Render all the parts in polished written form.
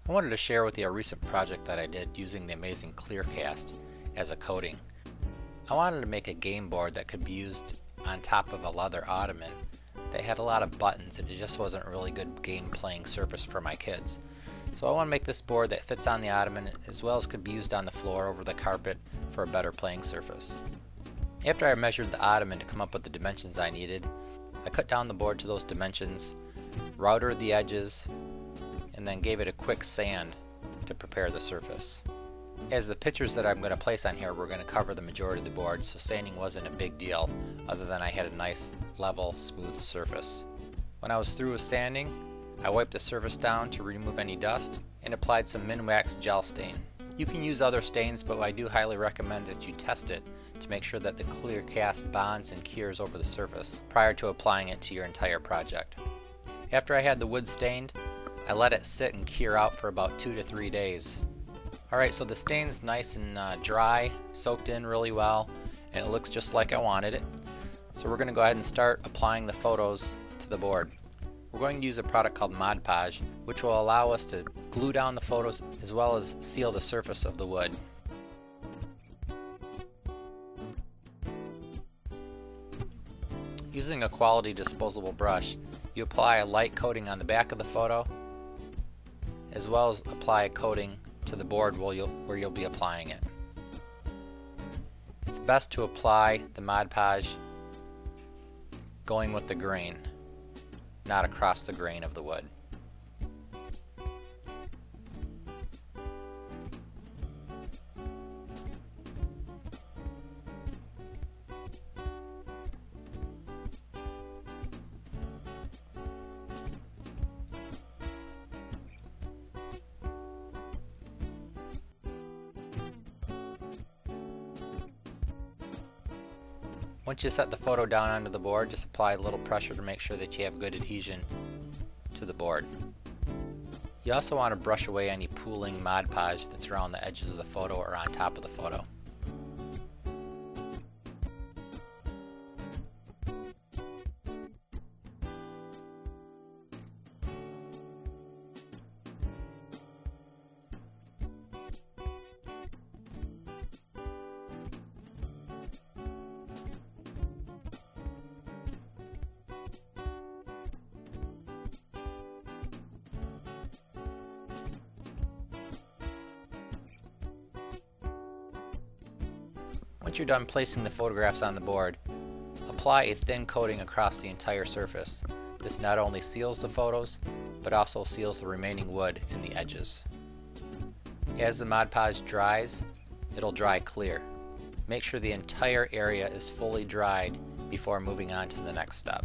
I wanted to share with you a recent project that I did using the Amazing Clear Cast as a coating. I wanted to make a game board that could be used on top of a leather ottoman that had a lot of buttons and it just wasn't a really good game playing surface for my kids. So I want to make this board that fits on the ottoman as well as could be used on the floor over the carpet for a better playing surface. After I measured the ottoman to come up with the dimensions I needed, I cut down the board to those dimensions, routered the edges, and then gave it a quick sand to prepare the surface. As the pictures that I'm going to place on here were going to cover the majority of the board, so sanding wasn't a big deal other than I had a nice level smooth surface. When I was through with sanding, I wiped the surface down to remove any dust and applied some Minwax gel stain. You can use other stains, but I do highly recommend that you test it to make sure that the clear cast bonds and cures over the surface prior to applying it to your entire project. After I had the wood stained, I let it sit and cure out for about 2 to 3 days. Alright, so the stain's nice and dry, soaked in really well, and it looks just like I wanted it. So we're going to go ahead and start applying the photos to the board. We're going to use a product called Mod Podge, which will allow us to glue down the photos as well as seal the surface of the wood. Using a quality disposable brush, you apply a light coating on the back of the photo, as well as apply a coating to the board where you'll be applying it. It's best to apply the Mod Podge going with the grain, not across the grain of the wood. Once you set the photo down onto the board, just apply a little pressure to make sure that you have good adhesion to the board. You also want to brush away any pooling Mod Podge that's around the edges of the photo or on top of the photo. Once you're done placing the photographs on the board, apply a thin coating across the entire surface. This not only seals the photos, but also seals the remaining wood in the edges. As the Mod Podge dries, it'll dry clear. Make sure the entire area is fully dried before moving on to the next step.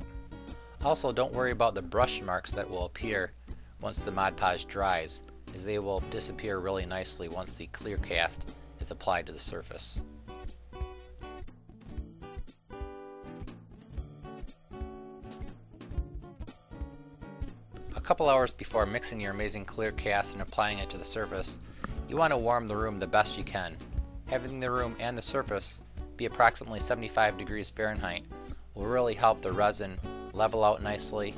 Also, don't worry about the brush marks that will appear once the Mod Podge dries, as they will disappear really nicely once the clear cast is applied to the surface. A couple hours before mixing your Amazing Clear Cast and applying it to the surface, you want to warm the room the best you can. Having the room and the surface be approximately 75 degrees Fahrenheit will really help the resin level out nicely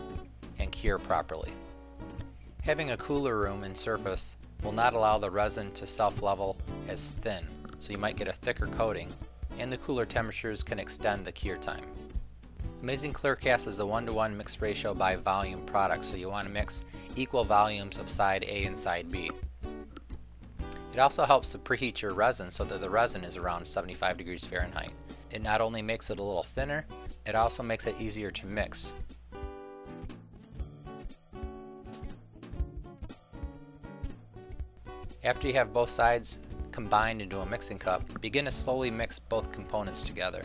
and cure properly. Having a cooler room and surface will not allow the resin to self-level as thin, so you might get a thicker coating, and the cooler temperatures can extend the cure time. Amazing Clear Cast is a 1-to-1 mixed ratio by volume product, so you want to mix equal volumes of side A and side B. It also helps to preheat your resin so that the resin is around 75 degrees Fahrenheit. It not only makes it a little thinner, it also makes it easier to mix. After you have both sides combined into a mixing cup, begin to slowly mix both components together.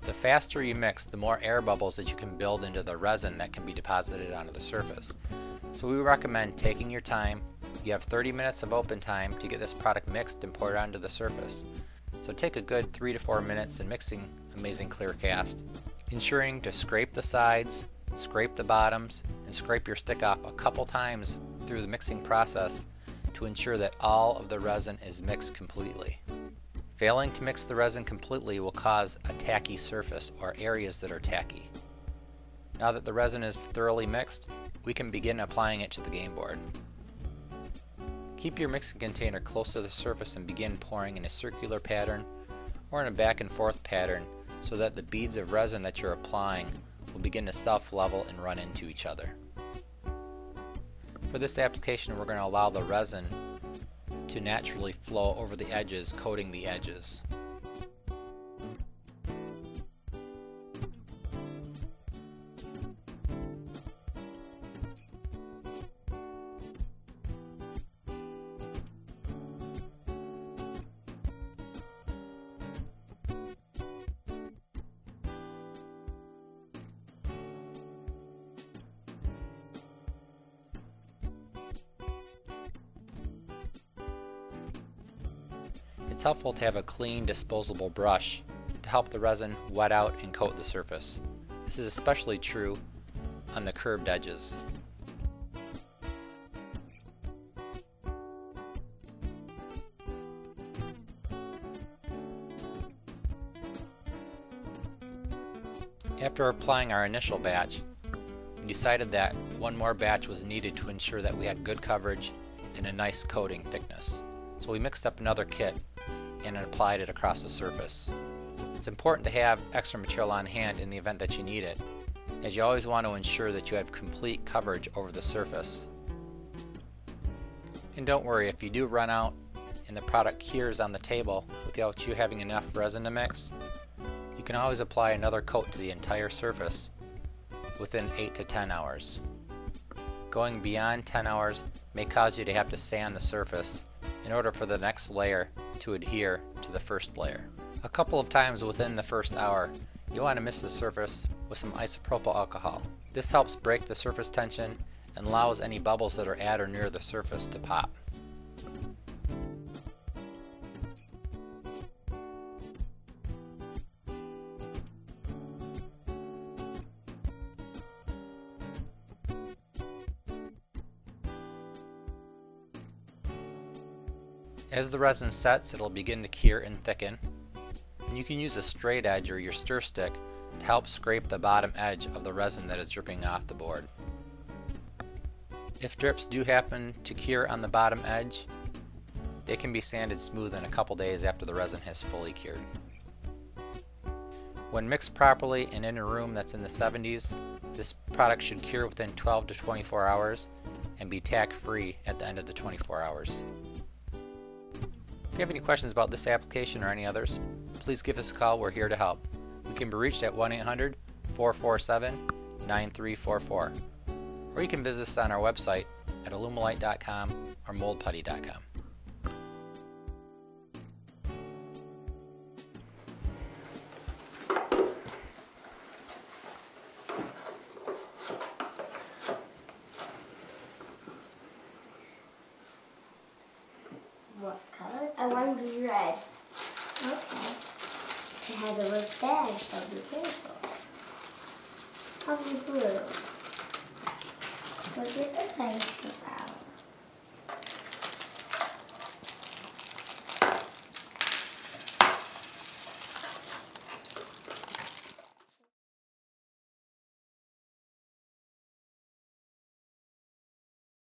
The faster you mix, the more air bubbles that you can build into the resin that can be deposited onto the surface. So we recommend taking your time. You have 30 minutes of open time to get this product mixed and poured onto the surface. So take a good 3 to 4 minutes in mixing Amazing Clear Cast, ensuring to scrape the sides, scrape the bottoms, and scrape your stick off a couple times through the mixing process to ensure that all of the resin is mixed completely. Failing to mix the resin completely will cause a tacky surface or areas that are tacky. Now that the resin is thoroughly mixed, we can begin applying it to the game board. Keep your mixing container close to the surface and begin pouring in a circular pattern or in a back and forth pattern so that the beads of resin that you're applying will begin to self-level and run into each other. For this application, we're going to allow the resin to naturally flow over the edges, coating the edges. It's helpful to have a clean, disposable brush to help the resin wet out and coat the surface. This is especially true on the curved edges. After applying our initial batch, we decided that one more batch was needed to ensure that we had good coverage and a nice coating thickness. So we mixed up another kit and applied it across the surface. It's important to have extra material on hand in the event that you need it, as you always want to ensure that you have complete coverage over the surface. And don't worry, if you do run out and the product cures on the table without you having enough resin to mix, you can always apply another coat to the entire surface within 8 to 10 hours. Going beyond 10 hours may cause you to have to sand the surface in order for the next layer to adhere to the first layer. A couple of times within the first hour, you want to mist the surface with some isopropyl alcohol. This helps break the surface tension and allows any bubbles that are at or near the surface to pop. As the resin sets, it will begin to cure and thicken. And you can use a straight edge or your stir stick to help scrape the bottom edge of the resin that is dripping off the board. If drips do happen to cure on the bottom edge, they can be sanded smooth in a couple days after the resin has fully cured. When mixed properly and in a room that's in the 70s, this product should cure within 12 to 24 hours and be tack free at the end of the 24 hours. If you have any questions about this application or any others, please give us a call. We're here to help. We can be reached at 1-800-447-9344. Or you can visit us on our website at alumilite.com or moldputty.com. What color? I want to be red. Okay. It has a look bad, so be careful. I'll be blue. Look at the face of that.